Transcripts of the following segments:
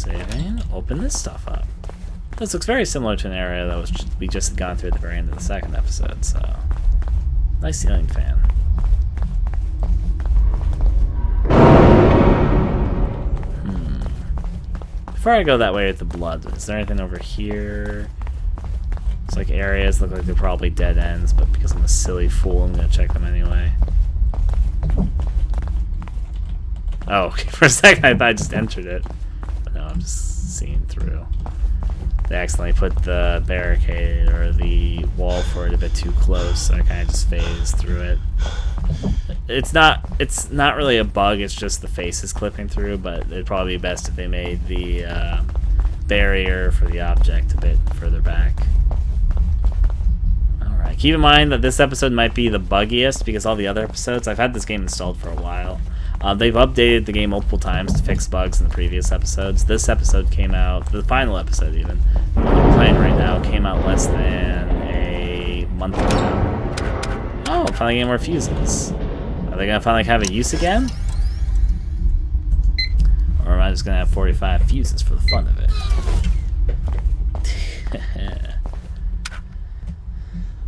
Saving. Open this stuff up. This looks very similar to an area that we just had gone through at the very end of the second episode, so... Nice ceiling fan. Before I go that way with the blood, is there anything over here? It's like areas look like they're probably dead ends, but because I'm a silly fool, I'm gonna check them anyway. Oh, okay. For a second I thought I just entered it. But no, I'm just seeing through. They accidentally put the barricade or the wall for it a bit too close, so I kind of just phased through it. It's not really a bug, it's just the face is clipping through, but it'd probably be best if they made the barrier for the object a bit further back. Alright, keep in mind that this episode might be the buggiest because all the other episodes, I've had this game installed for a while. They've updated the game multiple times to fix bugs in the previous episodes. This episode came out, the final episode even, the one we're playing right now, came out less than a month ago. Oh, finally getting more fuses. Are they gonna finally have a use again? Or am I just gonna have 45 fuses for the fun of it?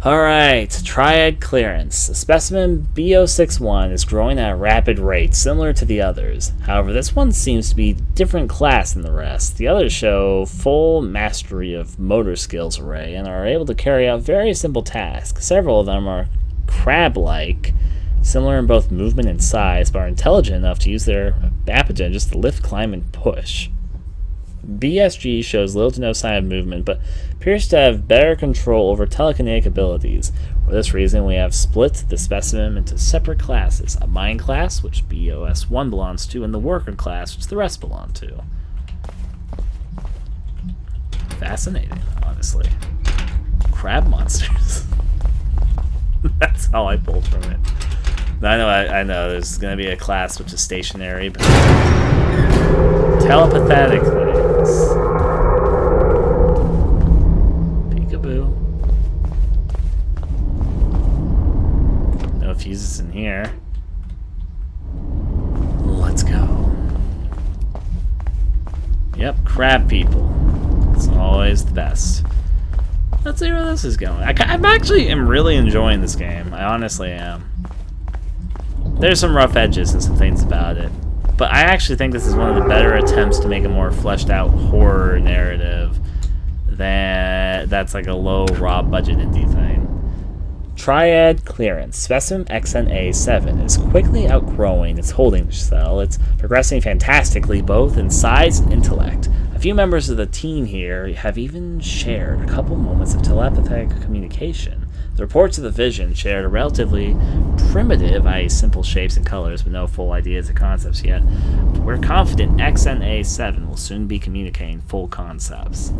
Alright, Triad clearance. The specimen B061 is growing at a rapid rate, similar to the others. However, this one seems to be a different class than the rest. The others show full mastery of motor skills array and are able to carry out very simple tasks. Several of them are crab-like, similar in both movement and size, but are intelligent enough to use their apogee just to lift, climb, and push. BSG shows little to no sign of movement, but appears to have better control over telekinetic abilities. For this reason, we have split the specimen into separate classes: a mind class, which BOS1 belongs to, and the worker class, which the rest belong to. Fascinating, honestly. Crab monsters. That's all I pulled from it. I know, there's going to be a class which is stationary, but telepathic things. Peekaboo. No fuses in here. Let's go. Yep, crab people. It's always the best. Let's see where this is going. I'm actually really enjoying this game. I honestly am. There's some rough edges and some things about it, but I actually think this is one of the better attempts to make a more fleshed out horror narrative that's like a low raw budget indie thing. Triad clearance. Specimen XNA7 is quickly outgrowing its holding cell. It's progressing fantastically both in size and intellect. A few members of the team here have even shared a couple moments of telepathic communication. The reports of the vision shared a relatively primitive, i.e. simple shapes and colors, but no full ideas or concepts yet. We're confident XNA7 will soon be communicating full concepts.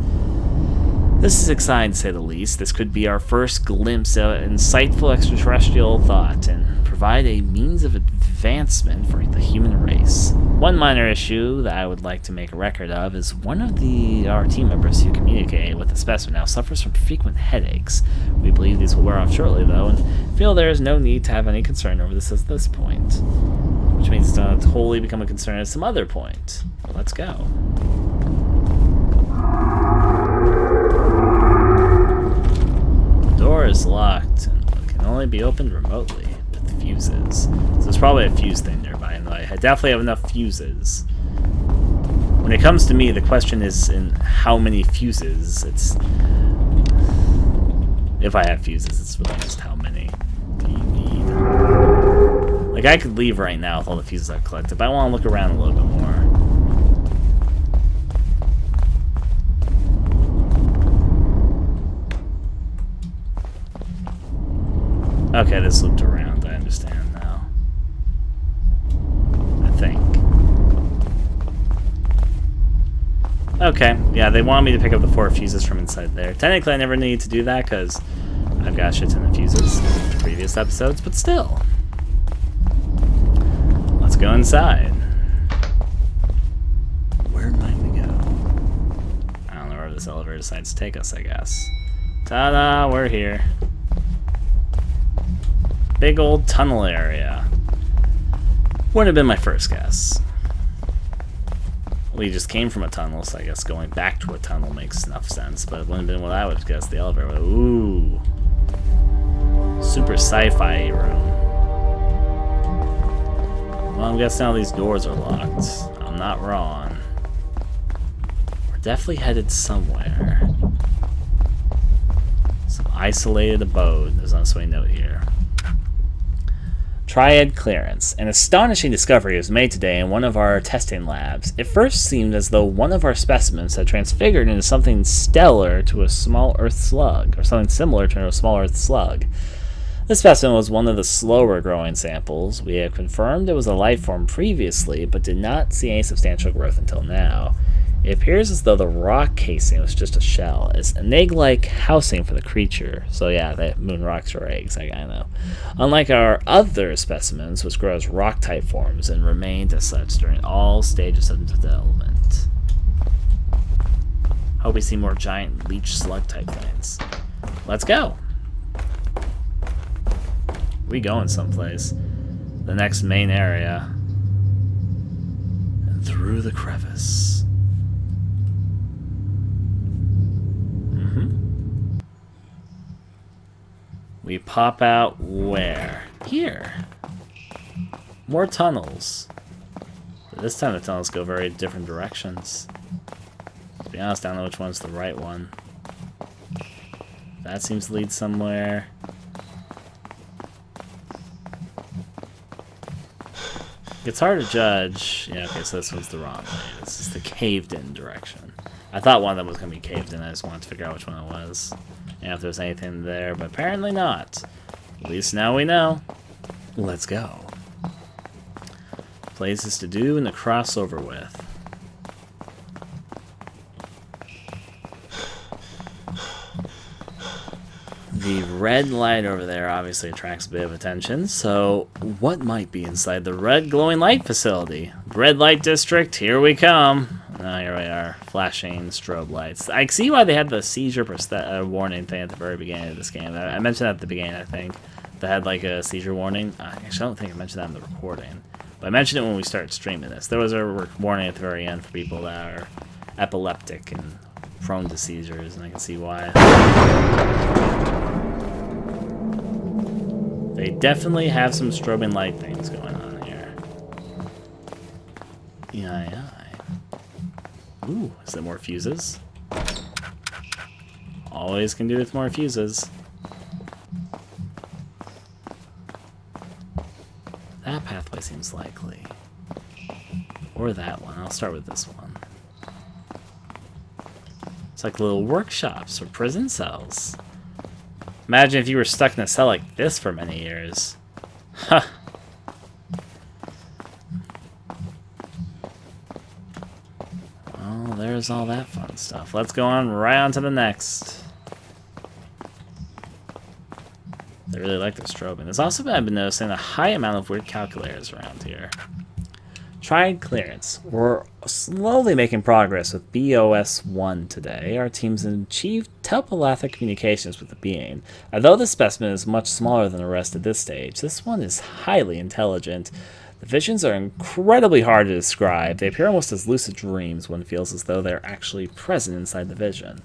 This is exciting to say the least. This could be our first glimpse of insightful extraterrestrial thought and provide a means of advancement for the human race. One minor issue that I would like to make a record of is one of our team members who communicated with the specimen now suffers from frequent headaches. We believe these will wear off shortly though, and feel there is no need to have any concern over this at this point. Which means it's going to totally become a concern at some other point. Well, let's go. The door is locked and can only be opened remotely with fuses. So there's probably a fuse thing nearby, and I definitely have enough fuses. When it comes to me, the question is in how many fuses. It's if I have fuses, it's really just how many do you need. Like I could leave right now with all the fuses I've collected, but I want to look around a little bit more. Okay, this looped around, I understand now. I think. Okay, yeah, they want me to pick up the 4 fuses from inside there. Technically, I never need to do that because I've got a shit ton of fuses in previous episodes, but still. Let's go inside. Where might we go? I don't know where this elevator decides to take us, I guess. Ta-da, we're here. Big old tunnel area. Wouldn't have been my first guess. We just came from a tunnel, so I guess going back to a tunnel makes enough sense. But it wouldn't have been what I would guess. The elevator. Ooh. Super sci-fi room. Well, I'm guessing all these doors are locked. I'm not wrong. We're definitely headed somewhere. Some isolated abode. There's also a note here. Triad clearance. An astonishing discovery was made today in one of our testing labs. It first seemed as though one of our specimens had transfigured into something stellar to a small Earth slug, or something similar to a small Earth slug. This specimen was one of the slower growing samples. We have confirmed it was a life form previously, but did not see any substantial growth until now. It appears as though the rock casing was just a shell. It's an egg-like housing for the creature. So yeah, the moon rocks are eggs, I know. Unlike our other specimens, which grow as rock-type forms and remained as such during all stages of development. Hope we see more giant leech slug-type things. Let's go! We going someplace. The next main area. And through the crevice. We pop out where? Here. More tunnels. But this time the tunnels go very different directions. To be honest, I don't know which one's the right one. That seems to lead somewhere. It's hard to judge. Yeah, okay, so this one's the wrong way. This is the caved-in direction. I thought one of them was going to be caved in. I just wanted to figure out which one it was. And if there was anything there, but apparently not. At least now we know. Let's go. Places to do and to cross over with. The red light over there obviously attracts a bit of attention, so what might be inside the red glowing light facility? Red light district, here we come. Oh, here we are, flashing strobe lights. I see why they had the seizure warning thing at the very beginning of this game. I mentioned that at the beginning, I think. They had like a seizure warning. Actually, I don't think I mentioned that in the recording. But I mentioned it when we started streaming this. There was a warning at the very end for people that are epileptic and prone to seizures, and I can see why. They definitely have some strobing light things going on here. Yeah. Ooh, is there more fuses? Always can do with more fuses. That pathway seems likely. Or that one. I'll start with this one. It's like little workshops or prison cells. Imagine if you were stuck in a cell like this for many years. Huh. Well, there's all that fun stuff. Let's go on right on to the next. They really like the strobing. There's also I've been noticing a high amount of weird calculators around here. Triad clearance. We're slowly making progress with BOS-1 today. Our teams achieved telepathic communications with the being. Although the specimen is much smaller than the rest at this stage, this one is highly intelligent. The visions are incredibly hard to describe. They appear almost as lucid dreams. One feels as though they're actually present inside the vision.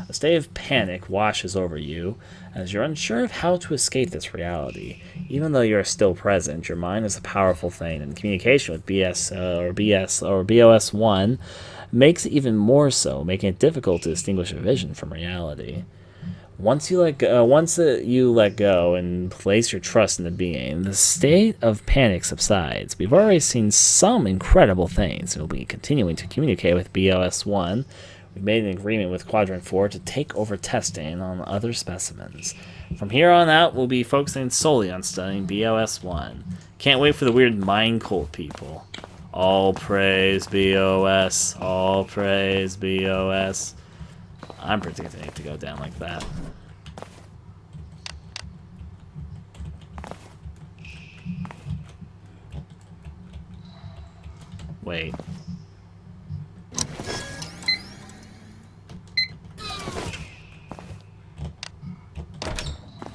A state of panic washes over you as you're unsure of how to escape this reality. Even though you're still present, your mind is a powerful thing, and communication with BOS-1 makes it even more so, making it difficult to distinguish a vision from reality. Once you let go and place your trust in the being, the state of panic subsides. We've already seen some incredible things, and we'll be continuing to communicate with BOS-1. We've made an agreement with Quadrant 4 to take over testing on other specimens. From here on out, we'll be focusing solely on studying BOS-1. Can't wait for the weird mind cult people. All praise BOS. All praise BOS. I'm predicting it to go down like that. Wait.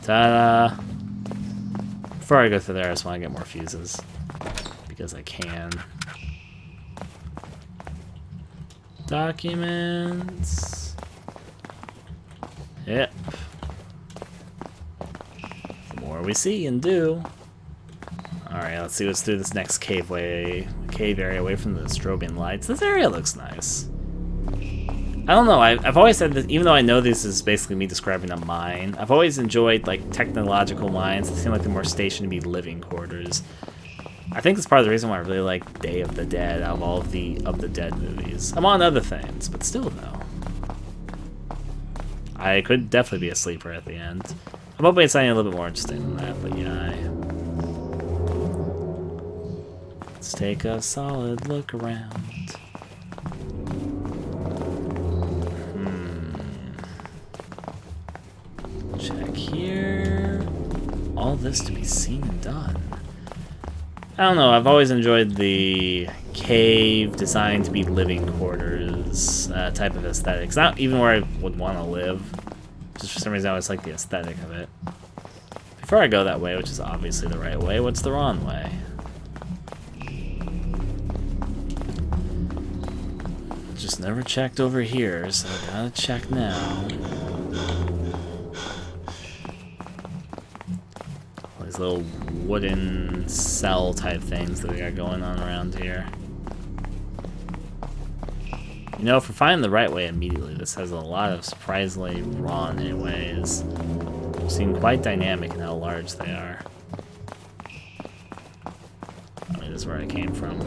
Ta-da! Before I go through there, I just want to get more fuses. Because I can. Documents. Yep. The more we see and do. Alright, let's see what's through this next cave area away from the strobing lights. This area looks nice. I don't know, I've always said that, even though I know this is basically me describing a mine, I've always enjoyed like technological mines. They seem like they're more stationed to be living quarters. I think that's part of the reason why I really like Day of the Dead out of all of the Dead movies. I'm on other things, but still though. I could definitely be a sleeper at the end. I'm hoping it's something a little bit more interesting than that, but yeah. Let's take a solid look around. Check here. All this to be seen and done. I don't know, I've always enjoyed the cave designed to be living quarters type of aesthetic. It's not even where I would want to live. Just for some reason I always like the aesthetic of it. Before I go that way, which is obviously the right way, what's the wrong way? Just never checked over here, so I gotta check now. These little wooden cell type things that we got going on around here. You know, if we're finding the right way immediately, this has a lot of surprisingly raw ways. They seem quite dynamic in how large they are. I mean, this is where I came from.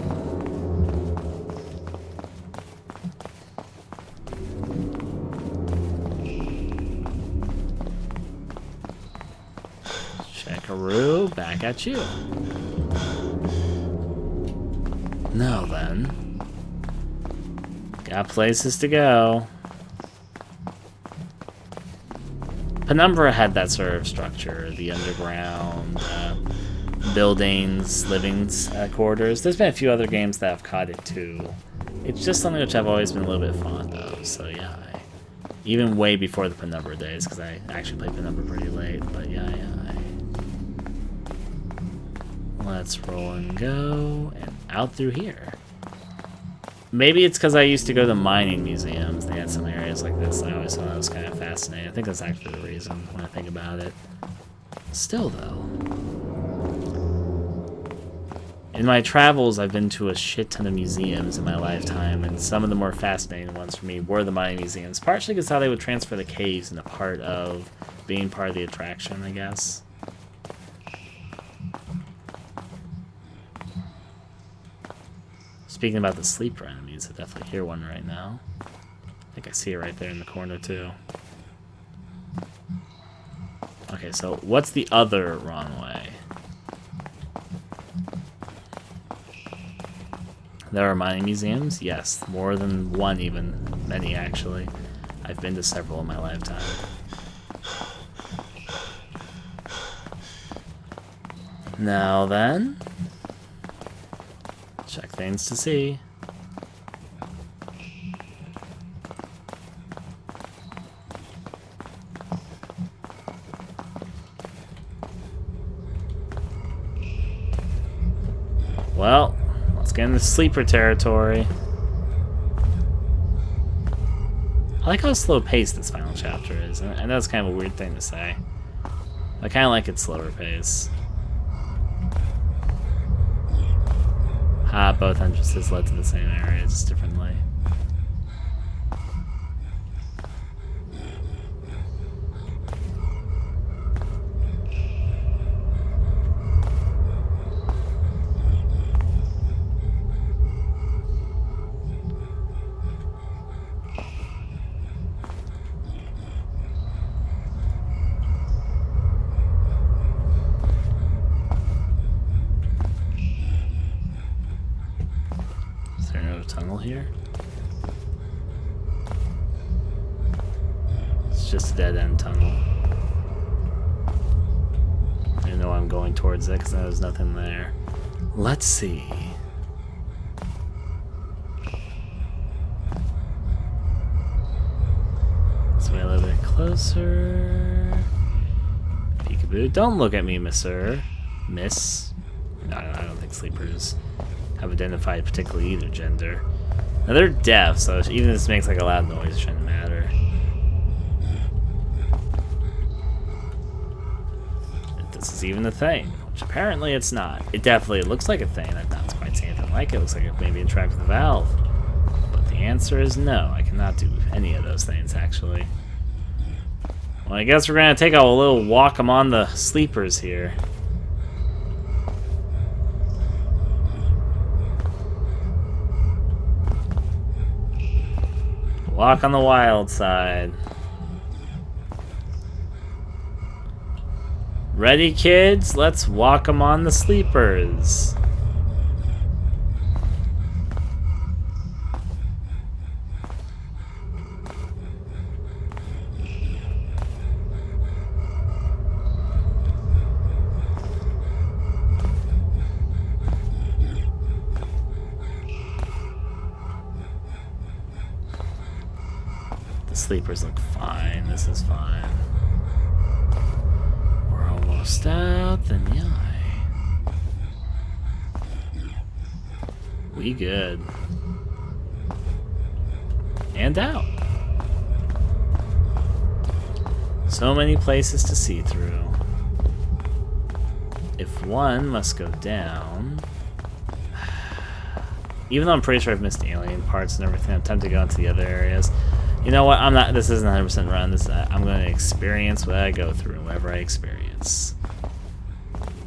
Checkaroo, back at you. Now then, got places to go. Penumbra had that sort of structure, the underground buildings, living quarters. There's been a few other games that have caught it too. It's just something which I've always been a little bit fond of, so yeah. Even way before the Penumbra days, because I actually played Penumbra pretty late, but yeah. Let's roll and go, and out through here. Maybe it's because I used to go to mining museums. They had some areas like this. I always thought that was kind of fascinating. I think that's actually the reason when I think about it. Still, though. In my travels, I've been to a shit ton of museums in my lifetime, and some of the more fascinating ones for me were the mining museums. Partially because how they would transfer the caves into part of being part of the attraction, I guess. Speaking about the sleeper enemies, I definitely hear one right now. I think I see it right there in the corner, too. Okay, so what's the other wrong way? There are mining museums? Yes, more than one even. Many, actually. I've been to several in my lifetime. Now then... check things to see. Well, let's get into sleeper territory. I like how slow-paced this final chapter is. I know it's kind of a weird thing to say. I kind of like its slower pace. Both entrances led to the same area, just differently. Tunnel here. It's just a dead-end tunnel. I know I'm going towards it because there's nothing there. Let's see. Let's wait a little bit closer. Peekaboo. Don't look at me, mister. Miss. No, I don't think sleepers have identified particularly either gender. Now they're deaf, so even if this makes like a loud noise, it shouldn't matter. If this is even a thing, which apparently it's not. It definitely looks like a thing. I've not quite seen anything like it. It looks like it maybe interacts with the valve. But the answer is no. I cannot do any of those things, actually. Well, I guess we're going to take a little walk among the sleepers here. Walk on the wild side. Ready, kids? Let's walk among the sleepers. The sleepers look fine. This is fine. We're almost out the eye. We good. And out. So many places to see through. If one must go down... Even though I'm pretty sure I've missed alien parts and everything, I'm tempted to go into the other areas. You know what? I'm not. This isn't 100% run. This I'm going to experience what I go through, whatever I experience.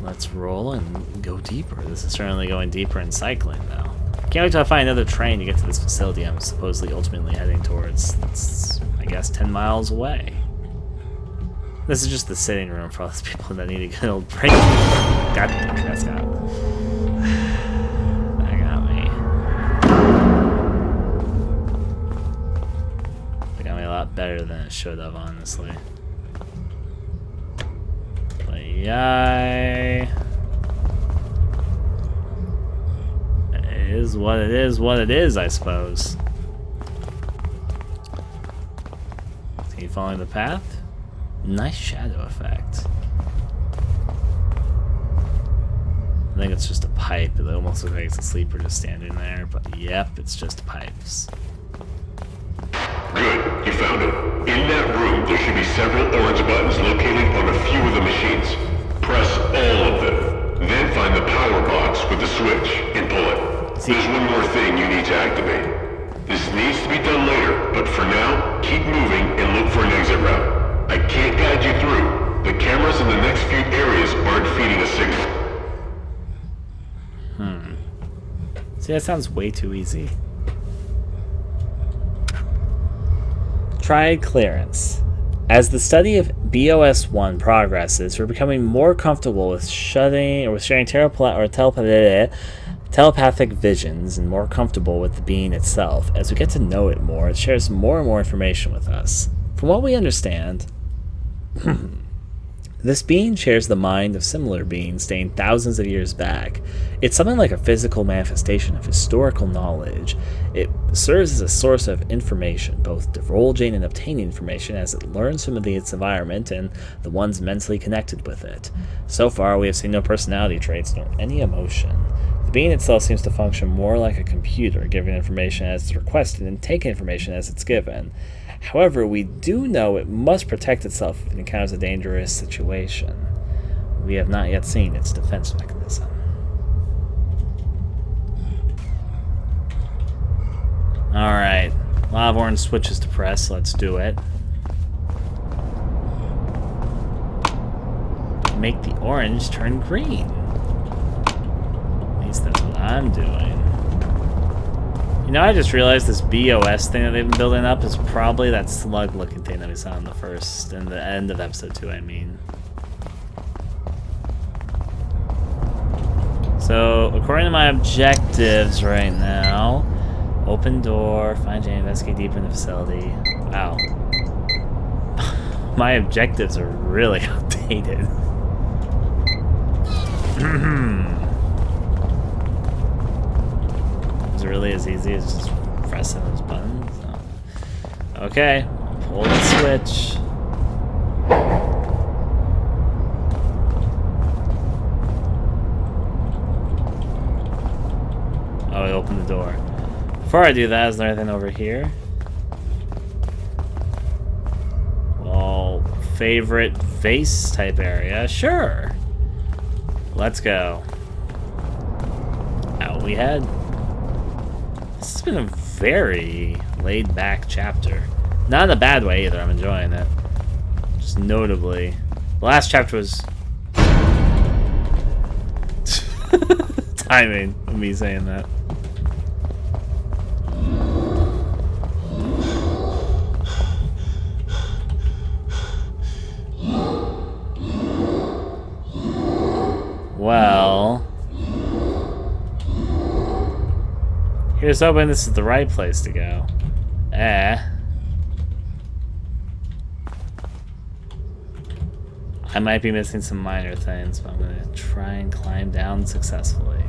Let's roll and go deeper. This is certainly going deeper in cycling, though. Can't wait till I find another train to get to this facility I'm supposedly ultimately heading towards. That's, I guess, 10 miles away. This is just the sitting room for all those people that need a good old break. God, that's got it. Better than it should have, honestly. But yay. It is what it is, what it is, I suppose. Keep following the path. Nice shadow effect. I think it's just a pipe. It almost looks like it's a sleeper just standing there, but yep, it's just pipes. Good, you found it. In that room, there should be several orange buttons located on a few of the machines. Press all of them. Then find the power box with the switch and pull it. There's one more thing you need to activate. This needs to be done later, but for now, keep moving and look for an exit route. I can't guide you through. The cameras in the next few areas aren't feeding a signal. See, that sounds way too easy. Triad clearance. As the study of BOS-1 progresses, we're becoming more comfortable with sharing telepathic visions and more comfortable with the being itself. As we get to know it more, it shares more and more information with us. From what we understand, this being shares the mind of similar beings dating thousands of years back. It's something like a physical manifestation of historical knowledge. It serves as a source of information, both divulging and obtaining information as it learns from its environment and the ones mentally connected with it. So far, we have seen no personality traits nor any emotion. The being itself seems to function more like a computer, giving information as it's requested and taking information as it's given. However, we do know it must protect itself if it encounters a dangerous situation. We have not yet seen its defense mechanism. Alright, a lot of orange switches to press, let's do it. Make the orange turn green. At least that's what I'm doing. You know, I just realized this BOS thing that they've been building up is probably that slug-looking thing that we saw in the end of episode 2, I mean. So, according to my objectives right now, open door, find Jane, investigate deeper in the facility. Wow. My objectives are really outdated. Is it really as easy as just pressing those buttons? No. Okay, pull the switch. Oh, I opened the door. Before I do that, is there anything over here? Well, favorite vase type area? Sure. Let's go. Out we head. This has been a very laid-back chapter. Not in a bad way either, I'm enjoying it. Just notably. The last chapter was... timing of me saying that. Well... here's hoping this is the right place to go. I might be missing some minor things, but I'm gonna try and climb down successfully.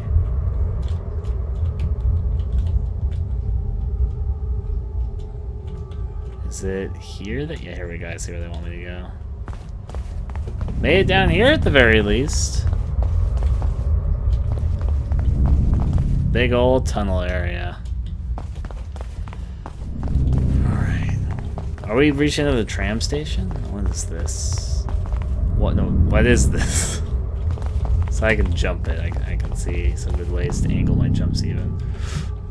Is it here that... yeah, here we go. I see where they want me to go. Made it down here at the very least. Big old tunnel area. Alright. Are we reaching to the tram station? What is this? What? No, what is this? So I can jump it. I can see some good ways to angle my jumps even.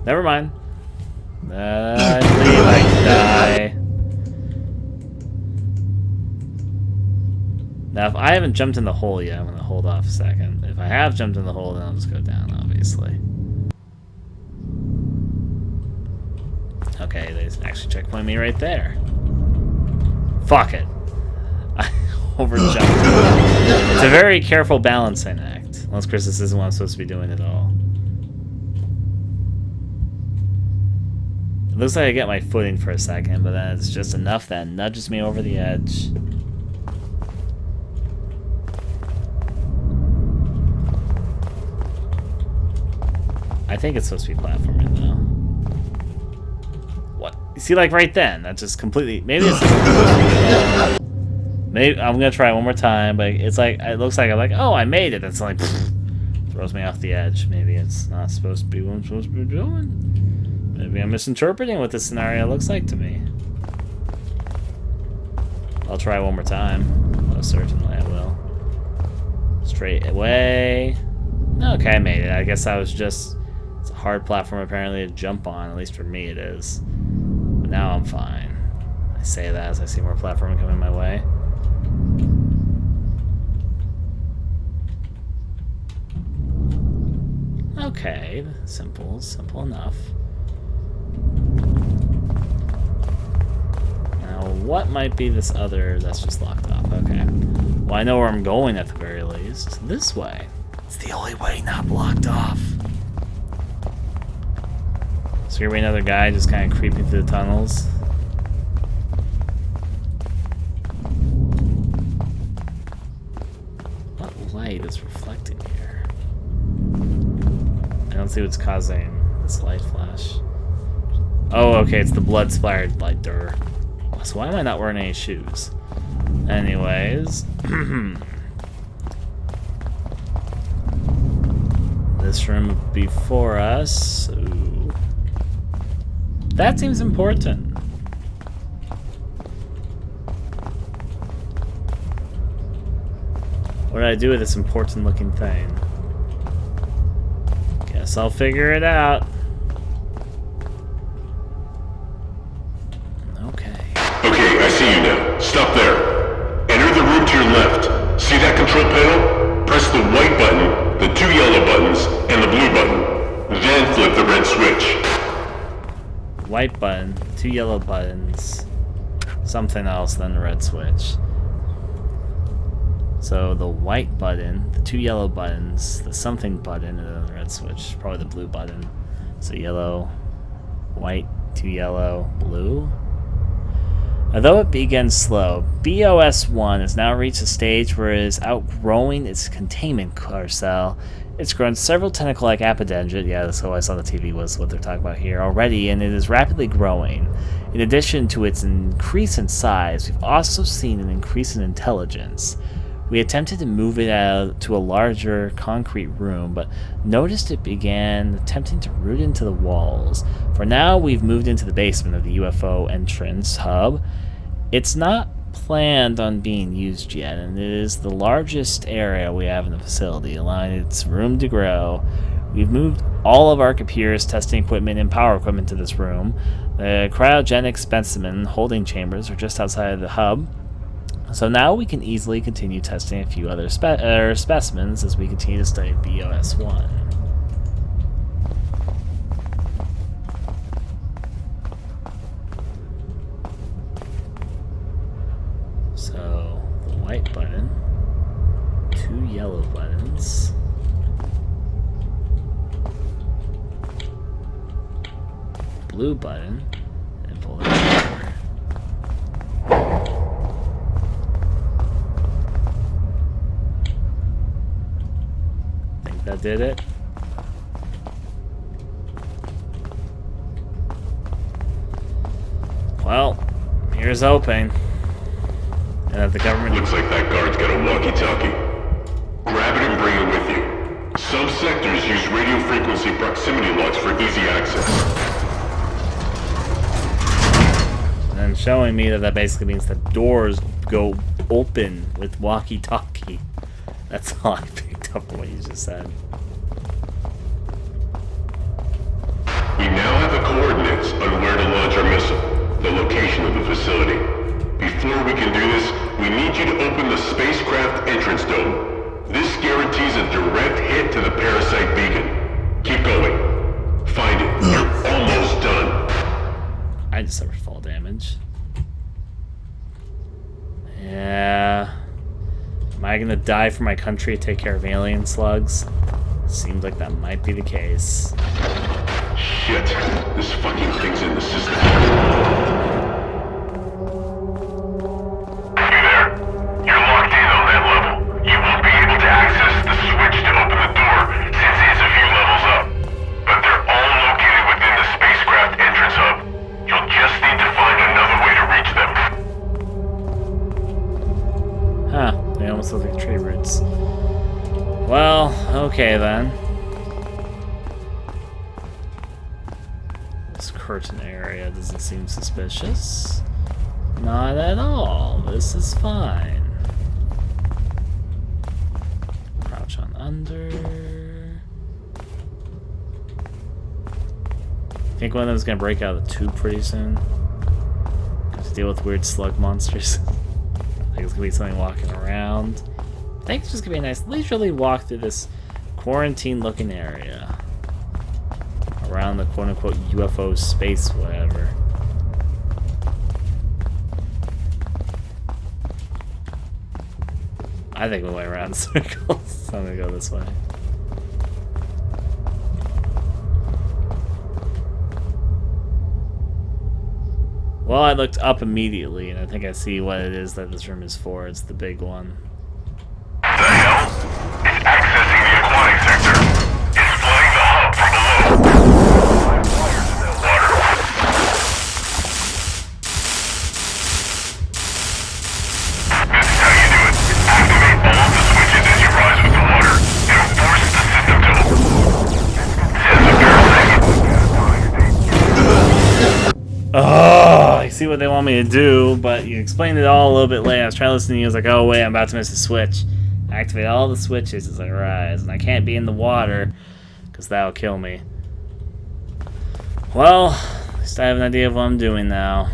Never mind. I believe I can die. Now, if I haven't jumped in the hole yet, I'm going to hold off a second. If I have jumped in the hole, then I'll just go down, obviously. Okay, they actually checkpoint me right there. Fuck it. I overjumped. It's a very careful balancing act. Unless Chris, this isn't what I'm supposed to be doing at all. It looks like I get my footing for a second, but then it's just enough that nudges me over the edge. I think it's supposed to be platforming though. What? You see, like right then, that just completely... maybe it's... maybe I'm gonna try it one more time, but it's like, it looks like I'm like, oh, I made it. That's like, throws me off the edge. Maybe it's not supposed to be what I'm supposed to be doing. Maybe I'm misinterpreting what this scenario looks like to me. I'll try one more time. Most certainly I will. Straight away. Okay, I made it. I guess I was just... it's a hard platform apparently to jump on, at least for me it is. But now I'm fine. I say that as I see more platforming coming my way. Okay, simple enough. Now, what might be this other that's just locked up? Okay. Well, I know where I'm going at the very least. This way. It's the only way not blocked off. So here we another guy just kind of creeping through the tunnels. What light is reflecting here? I don't see what's causing this light flash. Oh, okay, it's the blood splattered light. Durr. So why am I not wearing any shoes? Anyways. This room before us. Ooh. That seems important. What did I do with this important looking thing? Guess I'll figure it out. Okay. Okay, I see you now. Stop there. Enter the room to your left. See that control panel? Press the white button, the 2 yellow buttons, and the blue button. Then flip the red switch. White button, 2 yellow buttons, something else, then the red switch. So the white button, the 2 yellow buttons, the something button, and then the red switch. Probably the blue button. So yellow, white, 2 yellow, blue. Although it begins slow, BOS-1 has now reached a stage where it is outgrowing its containment cell. It's grown several tentacle-like appendages, yeah, that's how I saw the TV was what they're talking about here already, and it is rapidly growing. In addition to its increase in size, we've also seen an increase in intelligence. We attempted to move it out to a larger concrete room, but noticed it began attempting to root into the walls. For now, we've moved into the basement of the UFO entrance hub. It's not planned on being used yet, and it is the largest area we have in the facility, allowing its room to grow. We've moved all of our computers, testing equipment, and power equipment to this room. The cryogenic specimen holding chambers are just outside of the hub, so now we can easily continue testing a few other specimens as we continue to study BOS-1. So, the white button, 2 yellow buttons, blue button, and pull it over. Think that did it? Well, here's hoping. And that the government... Looks like that guard's got a walkie-talkie. Grab it and bring it with you. Some sectors use radio frequency proximity locks for easy access. And showing me that basically means that doors go open with walkie-talkie. That's all I picked up from what you just said. We now have the coordinates on where to launch our missile, the location of the facility. Before we can do this, we need you to open the spacecraft entrance dome. This guarantees a direct hit to the parasite beacon. Keep going. Find it. You're almost done. I just suffered fall damage. Yeah. Am I gonna die for my country to take care of alien slugs? Seems like that might be the case. Shit. This fucking thing's in the system. Look like tree roots. Well, okay then. This curtain area doesn't seem suspicious. Not at all. This is fine. Crouch on under. I think one of them's gonna break out of the tube pretty soon. Have to deal with weird slug monsters. I think it's gonna be something walking around. I think it's just gonna be a nice leisurely walk through this quarantine-looking area around the quote-unquote UFO space, whatever. I think we'll way around in circles. So I'm gonna go this way. Well, I looked up immediately, and I think I see what it is that this room is for. It's the big one. The hell? It's accessing the aquatic sector. It's flying the hub from below. Wires in the water. This is how you do it. Activate all of the switches as you rise with the water. It'll force the system to overload. Says a parasite. Oh, I see what they want me to do, but you explained it all a little bit late. I was trying to listen to you. I was like, oh, wait, I'm about to miss a switch. Activate all the switches as I rise, and I can't be in the water because that'll kill me. Well, at least I have an idea of what I'm doing now.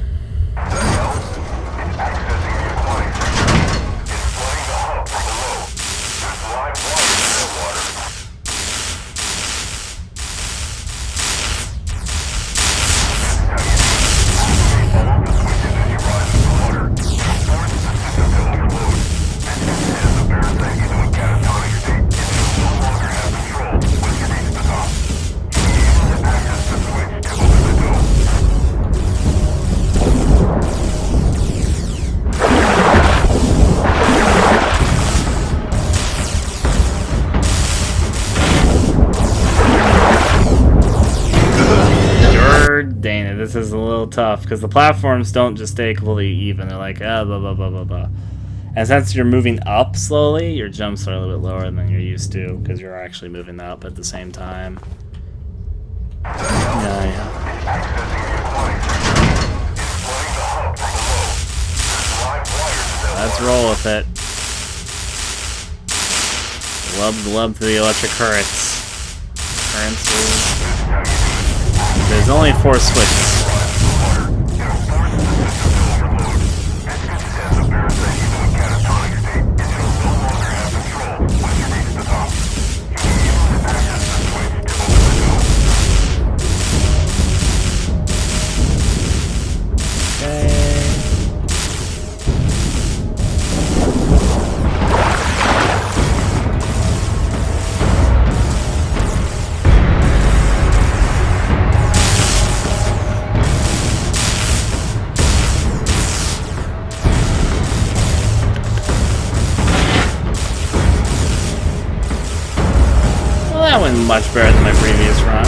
Dang it, this is a little tough because the platforms don't just stay completely even. They're like, blah, blah, blah, blah, blah. And since you're moving up slowly, your jumps are a little bit lower than you're used to, because you're actually moving up at the same time. Yeah. Let's roll with it. Glub to the electric currents. There's only 4 switches. That went much better than my previous run.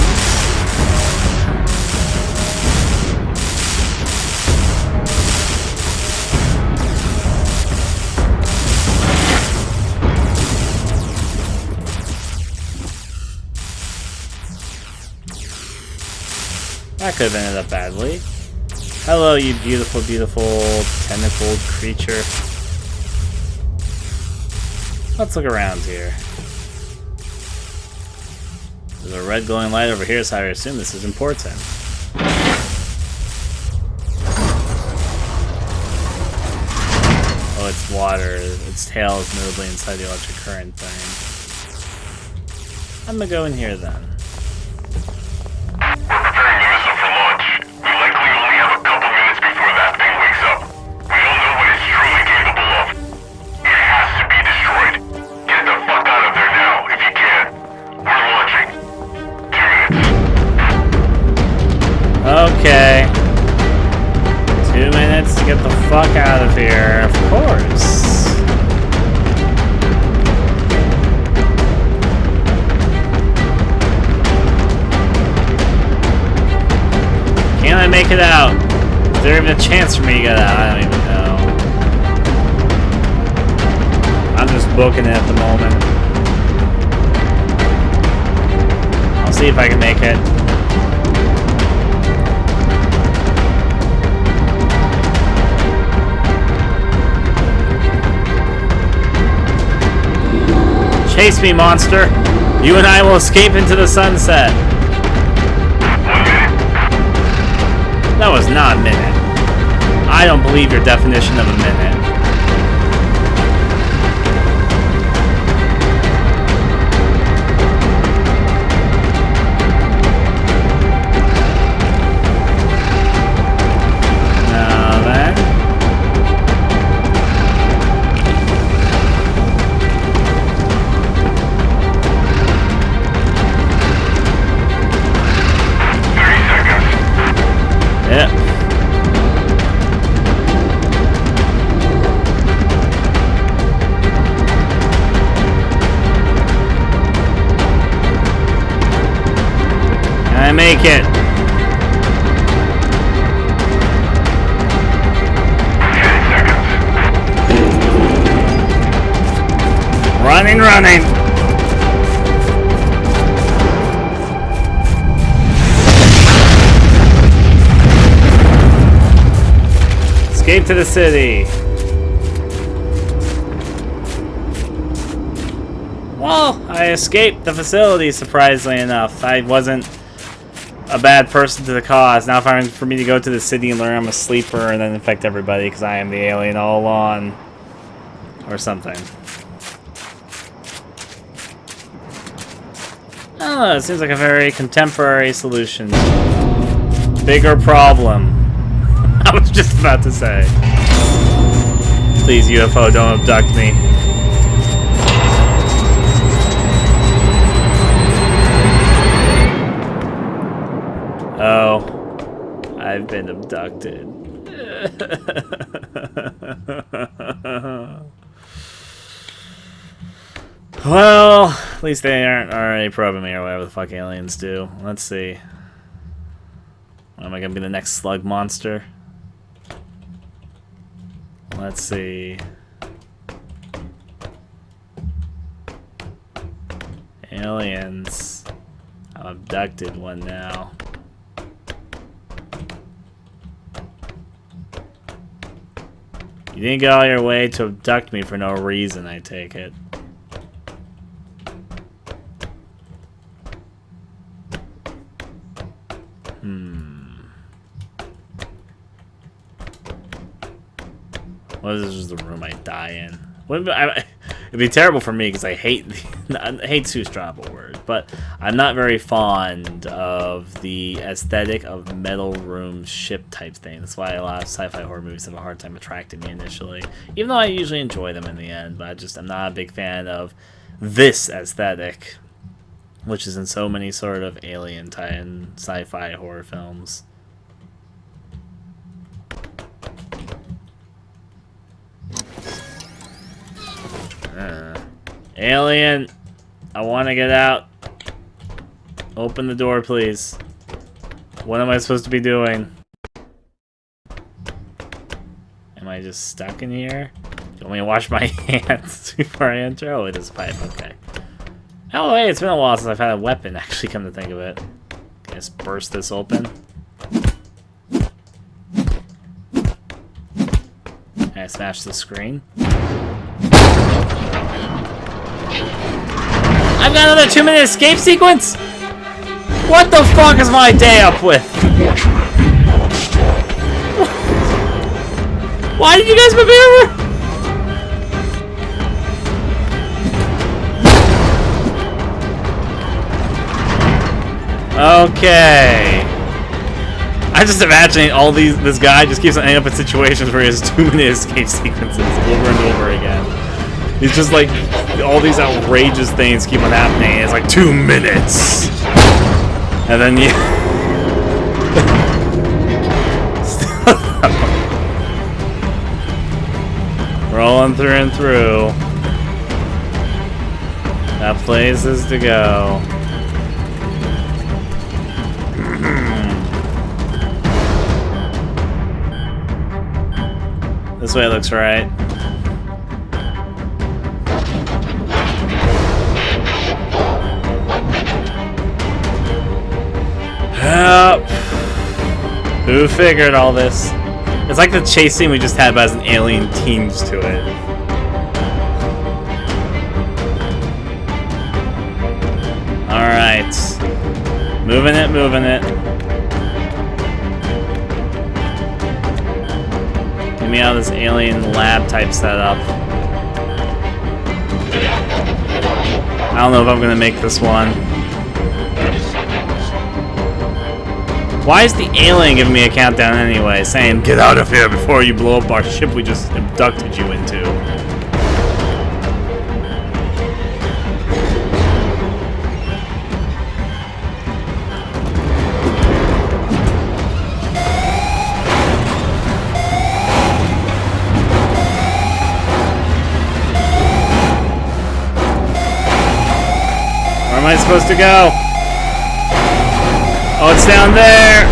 That could have ended up badly. Hello, you beautiful, beautiful tentacled creature. Let's look around here. There's a red glowing light over here, so I assume this is important. Oh, it's water. Its tail is notably inside the electric current thing. I'm gonna go in here then. We're preparing the missile for launch. We likely only have a couple minutes before that thing wakes up. We don't know what it's truly capable of. It has to be destroyed. Get the fuck out of there now, if you can. We're launching. 2 minutes. Okay. 2 minutes to get the fuck out of here, of course. Can I make it out? Is there even a chance for me to get out? I don't even know. I'm just booking it at the moment. I'll see if I can make it. Chase me, monster! You and I will escape into the sunset. That was not a minute. I don't believe your definition of a minute. Now then. Yep. Can I make it? 10 seconds. Running. Escape to the city. Well, I escaped the facility, surprisingly enough. I wasn't a bad person to the cause. Now for me to go to the city and learn I'm a sleeper and then infect everybody because I am the alien all along. Or something. I don't know, it seems like a very contemporary solution. Bigger problem. I was just about to say. Please, UFO, don't abduct me. Oh, I've been abducted. Well, at least they aren't already probing me or whatever the fuck aliens do. Let's see. Am I gonna be the next slug monster? Let's see. Aliens. I've abducted one now. You didn't go all your way to abduct me for no reason, I take it. What is this, the room I die in? It'd be terrible for me because I hate's too strong of a word, but I'm not very fond of the aesthetic of metal room ship type thing. That's why a lot of sci-fi horror movies have a hard time attracting me initially, even though I usually enjoy them in the end. But I'm not a big fan of this aesthetic, which is in so many sort of alien tie-in sci-fi horror films. Alien, I want to get out. Open the door, please. What am I supposed to be doing? Am I just stuck in here? Do you want me to wash my hands before I enter? Oh, it is a pipe, okay. Oh, hey, it's been a while since I've had a weapon, actually, come to think of it. Can I just burst this open? Can I smash the screen? I've got another 2-minute escape sequence? What the fuck is my day up with? Why did you guys move here? Okay. I'm just imagining all this guy just keeps ending up in situations where he has 2-minute escape sequences over and over again. He's just like, all these outrageous things keep on happening. It's like 2 minutes. And then you... rolling through and through. Got places to go. This way looks right. Who figured all this? It's like the chase scene we just had, but has an alien tinge to it. Alright. Moving it, moving it. Get me out of this alien lab type setup. I don't know if I'm gonna make this one. Why is the alien giving me a countdown anyway, saying, get out of here before you blow up our ship we just abducted you into? Where am I supposed to go? Oh, it's down there!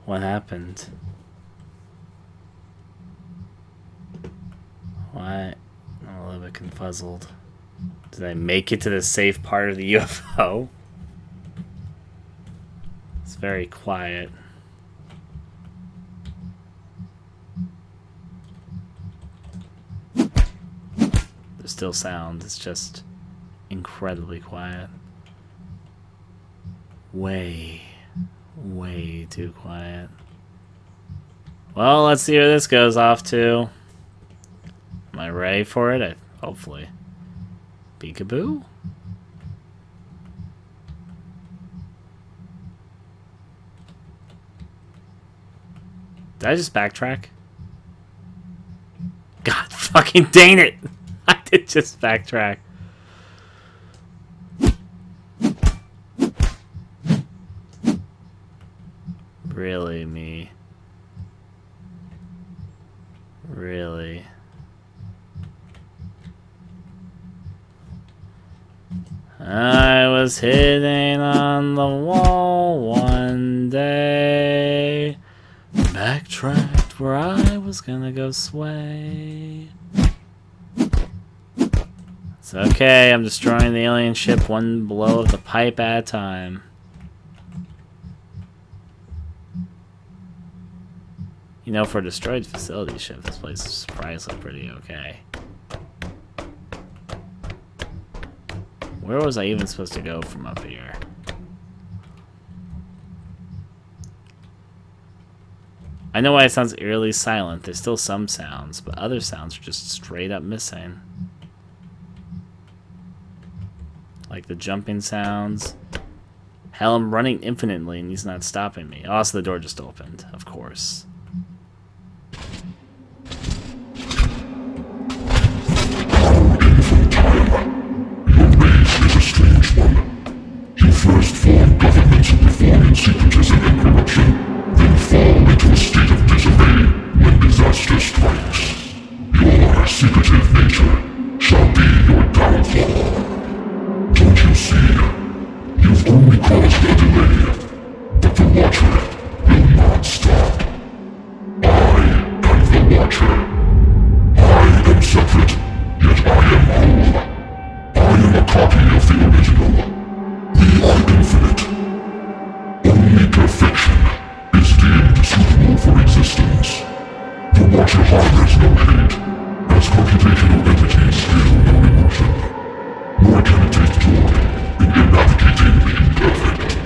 What happened? Why? I'm a little bit confuzzled. Did I make it to the safe part of the UFO? It's very quiet. There's still sound, it's just incredibly quiet. Way too quiet. Well, let's see where this goes off to. Am I ready for it? Hopefully. Peekaboo? Did I just backtrack? God fucking dang it! I did just backtrack. Really, me? Really? I was hitting on the wall one day. Backtracked where I was gonna go sway. It's okay, I'm destroying the alien ship one blow of the pipe at a time. You know, for a destroyed facility ship, this place is surprisingly pretty okay. Where was I even supposed to go from up here? I know why it sounds eerily silent. There's still some sounds, but other sounds are just straight up missing. Like the jumping sounds. Hell, I'm running infinitely and he's not stopping me. Also, the door just opened, of course. First form government, reforming secretism and corruption, then fall into a state of disarray when disaster strikes. Your secretive nature shall be your downfall. Don't you see? You've only caused a delay, but the Watcher will not stop. I am the Watcher. I am separate, yet I am whole. I am a copy of the original. We are infinite. Only perfection is deemed suitable for existence. The Watcher harbors no hate, as computational entities feel no emotion, nor can it take joy in eradicating the imperfect.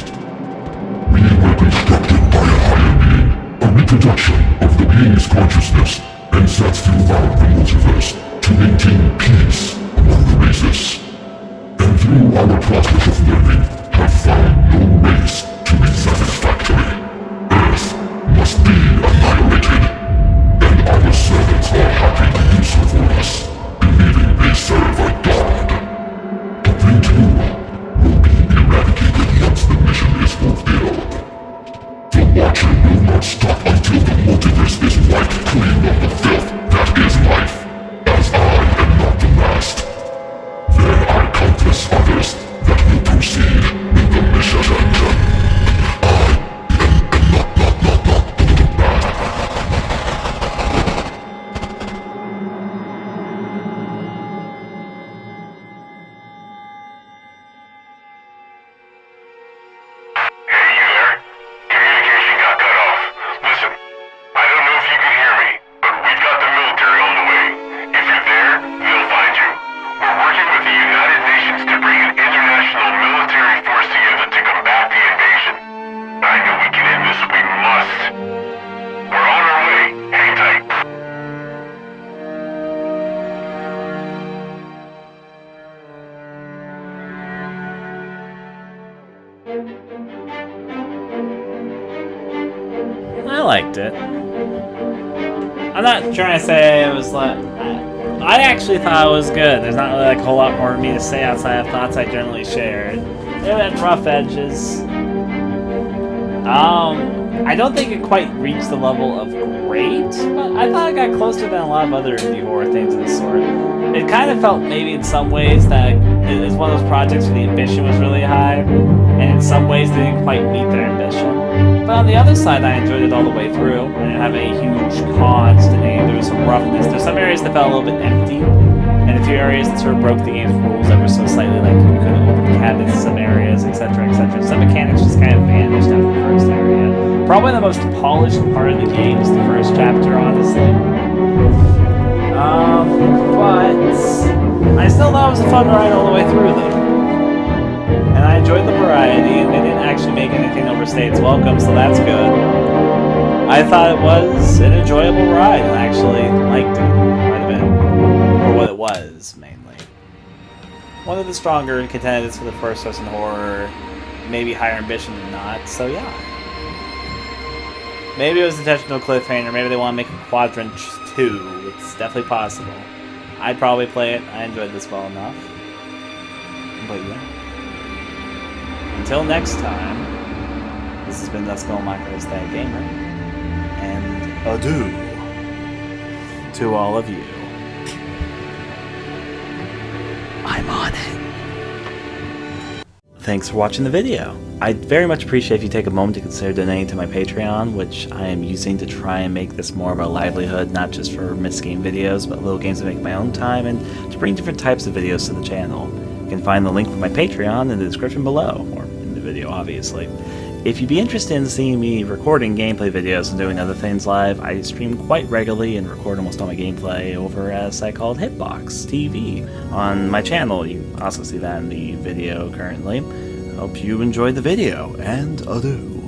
We were constructed by a higher being, a reproduction of the being's consciousness, and set throughout the multiverse to maintain peace among the races. And through our process of learning, have found no ways to be satisfactory. Earth must be annihilated, and our servants are happy to do so for us, believing they serve a god. But they too will be eradicated once the mission is fulfilled. The Watcher will not stop until the multiverse is wiped clean of the filth that is life, as I am not the last. There are countless others that will proceed with the mission. I liked it. I'm not trying to say it was like... I actually thought it was good. There's not really like a whole lot more for me to say outside of thoughts I generally shared. It had rough edges. I don't think it quite reached the level of great, but I thought it got closer than a lot of other indie horror things of the sort. It kind of felt maybe in some ways that it was one of those projects where the ambition was really high, and in some ways they didn't quite meet their ambition. But on the other side, I enjoyed it all the way through. I didn't have any huge cons to name. There was some roughness. There's some areas that felt a little bit empty, and a few areas that sort of broke the game's rules ever so slightly, like you couldn't open the cabinets in some areas, etc., etc. Some mechanics just kind of vanished after the first area. Probably the most polished part of the game is the first chapter, honestly. But I still thought it was a fun ride all the way through, though. And I enjoyed the variety, and they didn't actually make anything overstay its welcome, so that's good. I thought it was an enjoyable ride, and I actually liked it quite a bit. For what it was, mainly. One of the stronger contenders for the first-person horror, maybe higher ambition than not, so yeah. Maybe it was intentional cliffhanger, maybe they want to make a Quadrant 2, it's definitely possible. I'd probably play it, I enjoyed this well enough. But yeah. Until next time, this has been Dusk, AestheticGamer, and adieu to all of you. I'm on it. thanks for watching the video. I'd very much appreciate if you take a moment to consider donating to my Patreon, which I am using to try and make this more of a livelihood, not just for missed game videos, but little games to make my own time, and to bring different types of videos to the channel. You can find the link for my Patreon in the description below, or in the video, obviously. If you'd be interested in seeing me recording gameplay videos and doing other things live, I stream quite regularly and record almost all my gameplay over at a site called Hitbox TV on my channel. You can also see that in the video currently. Hope you enjoyed the video, and adieu.